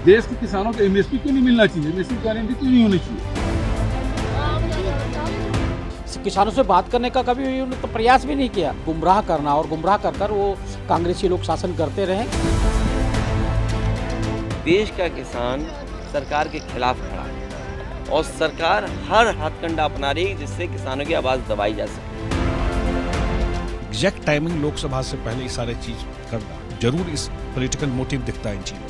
देश के किसानों को एमएसपी क्यों नहीं मिलना चाहिए, एमएसपी गारंटी क्यों नहीं होनी चाहिए। किसानों से बात करने का कभी उन्होंने तो प्रयास भी नहीं किया। गुमराह करना और गुमराह कर कर वो कांग्रेसी लोग शासन करते रहे। देश का किसान सरकार के खिलाफ खड़ा है और सरकार हर हथकंडा अपना रही है जिससे किसानों की आवाज दबाई जा सके। एग्जैक्ट टाइमिंग लोकसभा से पहले ये सारे चीज करना जरूर, इस पॉलिटिकल मोटिव दिखता है इन चीजों में।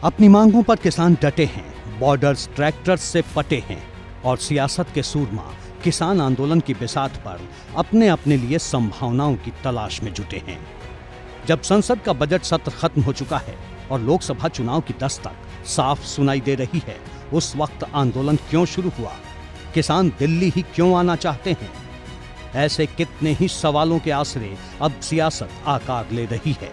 अपनी मांगों पर किसान डटे हैं, बॉर्डर्स ट्रैक्टर से पटे हैं और सियासत के सूरमा किसान आंदोलन की बिसात पर अपने अपने लिए संभावनाओं की तलाश में जुटे हैं। जब संसद का बजट सत्र खत्म हो चुका है और लोकसभा चुनाव की दस्तक साफ सुनाई दे रही है, उस वक्त आंदोलन क्यों शुरू हुआ, किसान दिल्ली ही क्यों आना चाहते हैं, ऐसे कितने ही सवालों के आसरे अब सियासत आकार ले रही है।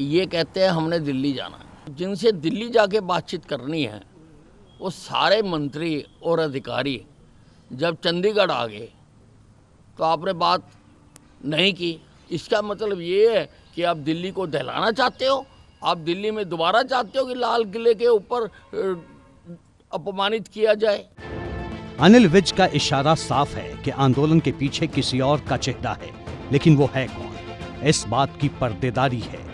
ये कहते हैं हमने दिल्ली जाना है, जिनसे दिल्ली जाके बातचीत करनी है वो सारे मंत्री और अधिकारी जब चंडीगढ़ आ गए तो आपने बात नहीं की। इसका मतलब ये है कि आप दिल्ली को दहलाना चाहते हो, आप दिल्ली में दोबारा चाहते हो कि लाल किले के ऊपर अपमानित किया जाए। अनिल विज का इशारा साफ है कि आंदोलन के पीछे किसी और का चेहरा है, लेकिन वो है कौन, इस बात की पर्देदारी है।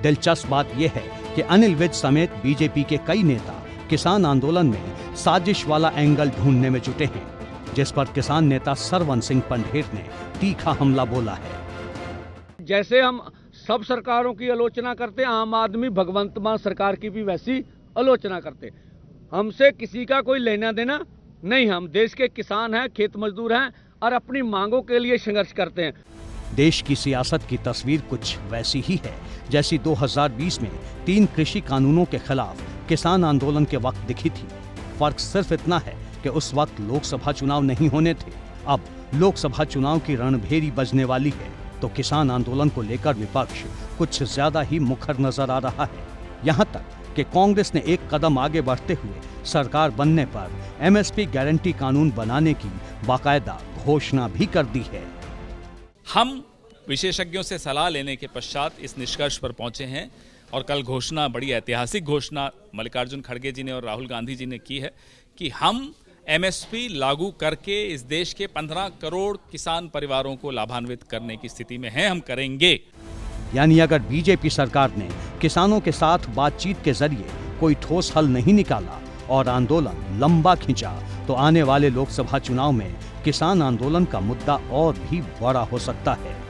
दिलचस्प बात यह है कि अनिल विज समेत बीजेपी के कई नेता किसान आंदोलन में साजिश वाला एंगल ढूंढने में जुटे हैं, जिस पर किसान नेता सरवन सिंह पंढेर ने तीखा हमला बोला है। जैसे हम सब सरकारों की आलोचना करते हैं, आम आदमी भगवंत मान सरकार की भी वैसी आलोचना करते। हमसे किसी का कोई लेना देना नहीं, हम देश के किसान हैं, खेत मजदूर हैं और अपनी मांगों के लिए संघर्ष करते हैं। देश की सियासत की तस्वीर कुछ वैसी ही है जैसी 2020 में 3 कृषि कानूनों के खिलाफ किसान आंदोलन के वक्त दिखी थी। फर्क सिर्फ इतना है कि उस वक्त लोकसभा चुनाव नहीं होने थे, अब लोकसभा चुनाव की रणभेरी बजने वाली है, तो किसान आंदोलन को लेकर विपक्ष कुछ ज्यादा ही मुखर नजर आ रहा है। यहाँ तक कि कांग्रेस ने एक कदम आगे बढ़ते हुए सरकार बनने पर एमएसपी गारंटी कानून बनाने की बाकायदा घोषणा भी कर दी है। हम विशेषज्ञों से सलाह लेने के पश्चात इस निष्कर्ष पर पहुंचे हैं और कल घोषणा, बड़ी ऐतिहासिक घोषणा मल्लिकार्जुन खड़गे जी ने और राहुल गांधी जी ने की है कि हम एमएसपी लागू करके इस देश के 15 करोड़ किसान परिवारों को लाभान्वित करने की स्थिति में हैं, हम करेंगे। यानी अगर बीजेपी सरकार ने किसानों के साथ बातचीत के जरिए कोई ठोस हल नहीं निकाला और आंदोलन लंबा खिंचा, तो आने वाले लोकसभा चुनाव में किसान आंदोलन का मुद्दा और भी बड़ा हो सकता है।